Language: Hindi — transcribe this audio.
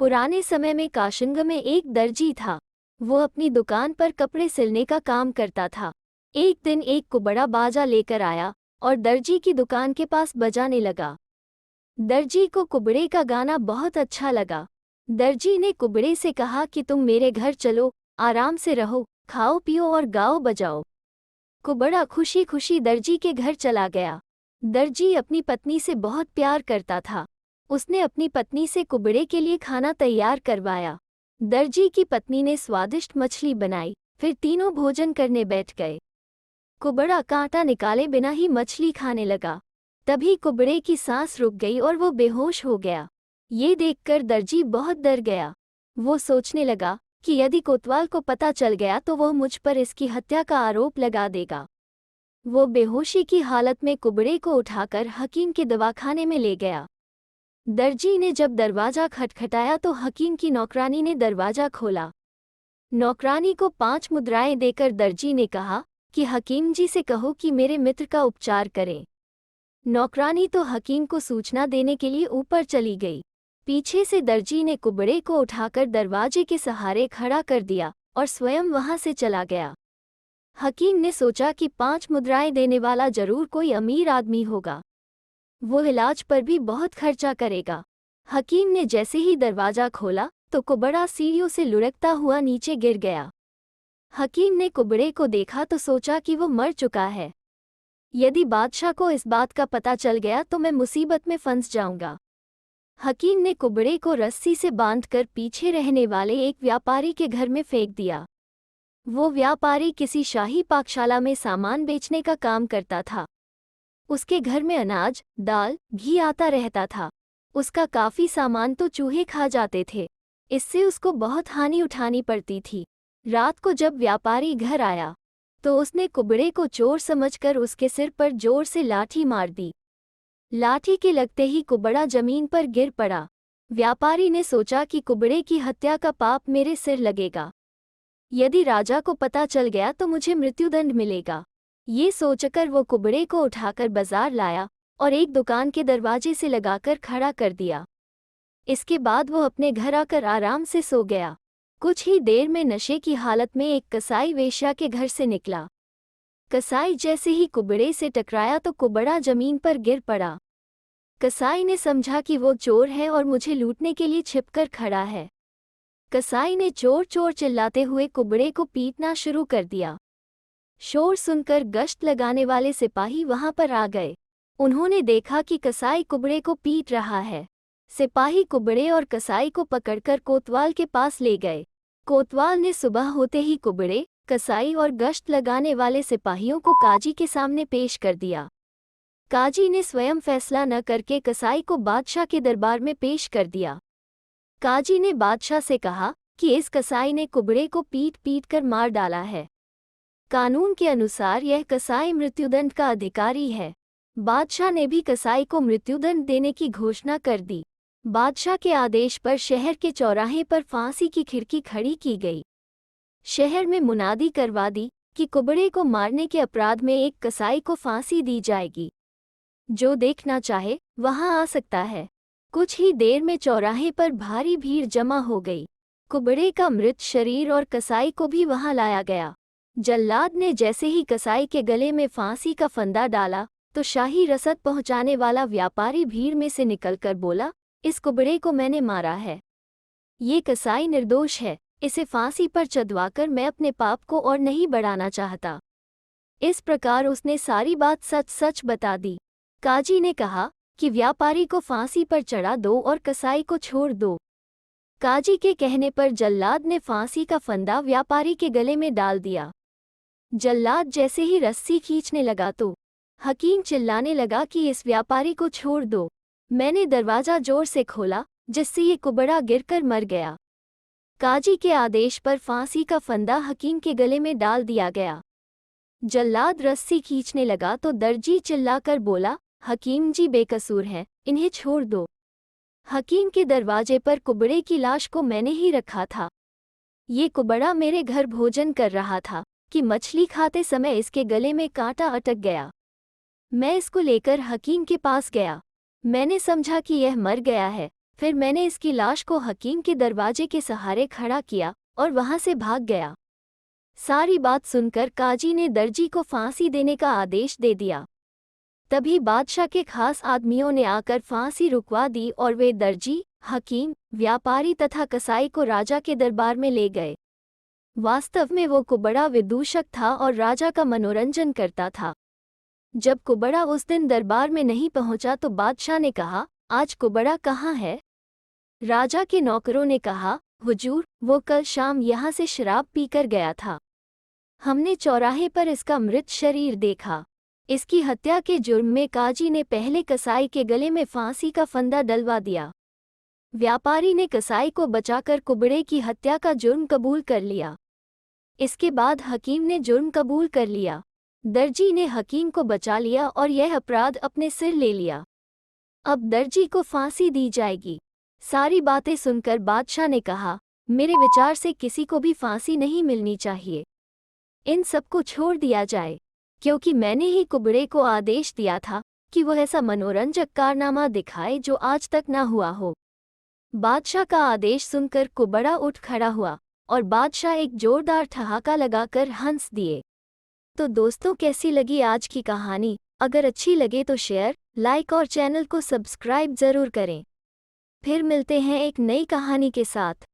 पुराने समय में काशिंग में एक दर्जी था। वो अपनी दुकान पर कपड़े सिलने का काम करता था। एक दिन एक कुबड़ा बाजा लेकर आया और दर्जी की दुकान के पास बजाने लगा। दर्जी को कुबड़े का गाना बहुत अच्छा लगा। दर्जी ने कुबड़े से कहा कि तुम मेरे घर चलो, आराम से रहो, खाओ पियो और गाओ बजाओ। कुबड़ा खुशी खुशी दर्जी के घर चला गया। दर्जी अपनी पत्नी से बहुत प्यार करता था। उसने अपनी पत्नी से कुबड़े के लिए खाना तैयार करवाया। दर्जी की पत्नी ने स्वादिष्ट मछली बनाई, फिर तीनों भोजन करने बैठ गए। कुबड़ा कांटा निकाले बिना ही मछली खाने लगा। तभी कुबड़े की सांस रुक गई और वो बेहोश हो गया। ये देखकर दर्जी बहुत डर गया। वो सोचने लगा कि यदि कोतवाल को पता चल गया तो वह मुझ पर इसकी हत्या का आरोप लगा देगा। वो बेहोशी की हालत में कुबड़े को उठाकर हकीम के दवाखाने में ले गया। दर्जी ने जब दरवाज़ा खटखटाया तो हकीम की नौकरानी ने दरवाज़ा खोला। नौकरानी को 5 मुद्राएं देकर दर्जी ने कहा कि हकीम जी से कहो कि मेरे मित्र का उपचार करें। नौकरानी तो हकीम को सूचना देने के लिए ऊपर चली गई। पीछे से दर्जी ने कुबड़े को उठाकर दरवाजे के सहारे खड़ा कर दिया और स्वयं वहां से चला गया। हकीम ने सोचा कि 5 मुद्राएं देने वाला जरूर कोई अमीर आदमी होगा। वो इलाज पर भी बहुत खर्चा करेगा। हकीम ने जैसे ही दरवाज़ा खोला तो कुबड़ा सीढ़ियों से लुढ़कता हुआ नीचे गिर गया। हकीम ने कुबड़े को देखा तो सोचा कि वो मर चुका है। यदि बादशाह को इस बात का पता चल गया तो मैं मुसीबत में फंस जाऊंगा। हकीम ने कुबड़े को रस्सी से बांधकर पीछे रहने वाले एक व्यापारी के घर में फेंक दिया। वो व्यापारी किसी शाही पाकशाला में सामान बेचने का काम करता था। उसके घर में अनाज, दाल, घी आता रहता था। उसका काफी सामान तो चूहे खा जाते थे। इससे उसको बहुत हानि उठानी पड़ती थी। रात को जब व्यापारी घर आया तो उसने कुबड़े को चोर समझकर उसके सिर पर जोर से लाठी मार दी। लाठी के लगते ही कुबड़ा जमीन पर गिर पड़ा। व्यापारी ने सोचा कि कुबड़े की हत्या का पाप मेरे सिर लगेगा। यदि राजा को पता चल गया तो मुझे मृत्युदंड मिलेगा। ये सोचकर वो कुबड़े को उठाकर बाजार लाया और एक दुकान के दरवाजे से लगाकर खड़ा कर दिया। इसके बाद वो अपने घर आकर आराम से सो गया। कुछ ही देर में नशे की हालत में एक कसाई वेश्या के घर से निकला। कसाई जैसे ही कुबड़े से टकराया तो कुबड़ा जमीन पर गिर पड़ा। कसाई ने समझा कि वो चोर है और मुझे लूटने के लिए छिपकर खड़ा है। कसाई ने चोर चोर चिल्लाते हुए कुबड़े को पीटना शुरू कर दिया। शोर सुनकर गश्त लगाने वाले सिपाही वहां पर आ गए। उन्होंने देखा कि कसाई कुबड़े को पीट रहा है। सिपाही कुबड़े और कसाई को पकड़कर कोतवाल के पास ले गए। कोतवाल ने सुबह होते ही कुबड़े, कसाई और गश्त लगाने वाले सिपाहियों को काजी के सामने पेश कर दिया। काजी ने स्वयं फैसला न करके कसाई को बादशाह के दरबार में पेश कर दिया। काजी ने बादशाह से कहा कि इस कसाई ने कुबड़े को पीट पीट कर मार डाला है। कानून के अनुसार यह कसाई मृत्युदंड का अधिकारी है। बादशाह ने भी कसाई को मृत्युदंड देने की घोषणा कर दी। बादशाह के आदेश पर शहर के चौराहे पर फांसी की खिड़की खड़ी की गई। शहर में मुनादी करवा दी कि कुबड़े को मारने के अपराध में एक कसाई को फांसी दी जाएगी। जो देखना चाहे वहां आ सकता है। कुछ ही देर में चौराहे पर भारी भीड़ जमा हो गई। कुबड़े का मृत शरीर और कसाई को भी वहां लाया गया। जल्लाद ने जैसे ही कसाई के गले में फांसी का फंदा डाला तो शाही रसद पहुंचाने वाला व्यापारी भीड़ में से निकलकर बोला, इस कुबड़े को मैंने मारा है। ये कसाई निर्दोष है। इसे फांसी पर चढ़वाकर मैं अपने पाप को और नहीं बढ़ाना चाहता। इस प्रकार उसने सारी बात सच सच बता दी। काजी ने कहा कि व्यापारी को फांसी पर चढ़ा दो और कसाई को छोड़ दो। काजी के कहने पर जल्लाद ने फांसी का फंदा व्यापारी के गले में डाल दिया। जल्लाद जैसे ही रस्सी खींचने लगा तो हकीम चिल्लाने लगा कि इस व्यापारी को छोड़ दो। मैंने दरवाज़ा जोर से खोला जिससे ये कुबड़ा गिरकर मर गया। काजी के आदेश पर फांसी का फंदा हकीम के गले में डाल दिया गया। जल्लाद रस्सी खींचने लगा तो दर्जी चिल्लाकर बोला, हकीम जी बेकसूर हैं, इन्हें छोड़ दो। हकीम के दरवाजे पर कुबड़े की लाश को मैंने ही रखा था। ये कुबड़ा मेरे घर भोजन कर रहा था कि मछली खाते समय इसके गले में कांटा अटक गया। मैं इसको लेकर हकीम के पास गया। मैंने समझा कि यह मर गया है, फिर मैंने इसकी लाश को हकीम के दरवाजे के सहारे खड़ा किया और वहां से भाग गया। सारी बात सुनकर काजी ने दर्जी को फांसी देने का आदेश दे दिया। तभी बादशाह के खास आदमियों ने आकर फांसी रुकवा दी और वे दर्जी, हकीम, व्यापारी तथा कसाई को राजा के दरबार में ले गए। वास्तव में वो कुबड़ा विदूषक था और राजा का मनोरंजन करता था। जब कुबड़ा उस दिन दरबार में नहीं पहुंचा तो बादशाह ने कहा, आज कुबड़ा कहाँ है? राजा के नौकरों ने कहा, हुजूर, वो कल शाम यहाँ से शराब पीकर गया था। हमने चौराहे पर इसका मृत शरीर देखा। इसकी हत्या के जुर्म में काजी ने पहले कसाई के गले में फांसी का फंदा डलवा दिया। व्यापारी ने कसाई को बचाकर कुबड़े की हत्या का जुर्म कबूल कर लिया। इसके बाद हकीम ने जुर्म कबूल कर लिया। दर्जी ने हकीम को बचा लिया और यह अपराध अपने सिर ले लिया। अब दर्जी को फांसी दी जाएगी। सारी बातें सुनकर बादशाह ने कहा, मेरे विचार से किसी को भी फांसी नहीं मिलनी चाहिए। इन सबको छोड़ दिया जाए, क्योंकि मैंने ही कुबड़े को आदेश दिया था कि वह ऐसा मनोरंजक कारनामा दिखाए जो आज तक ना हुआ हो। बादशाह का आदेश सुनकर कुबड़ा उठ खड़ा हुआ और बादशाह एक जोरदार ठहाका लगाकर हंस दिए। तो दोस्तों, कैसी लगी आज की कहानी? अगर अच्छी लगे तो शेयर, लाइक और चैनल को सब्सक्राइब ज़रूर करें। फिर मिलते हैं एक नई कहानी के साथ।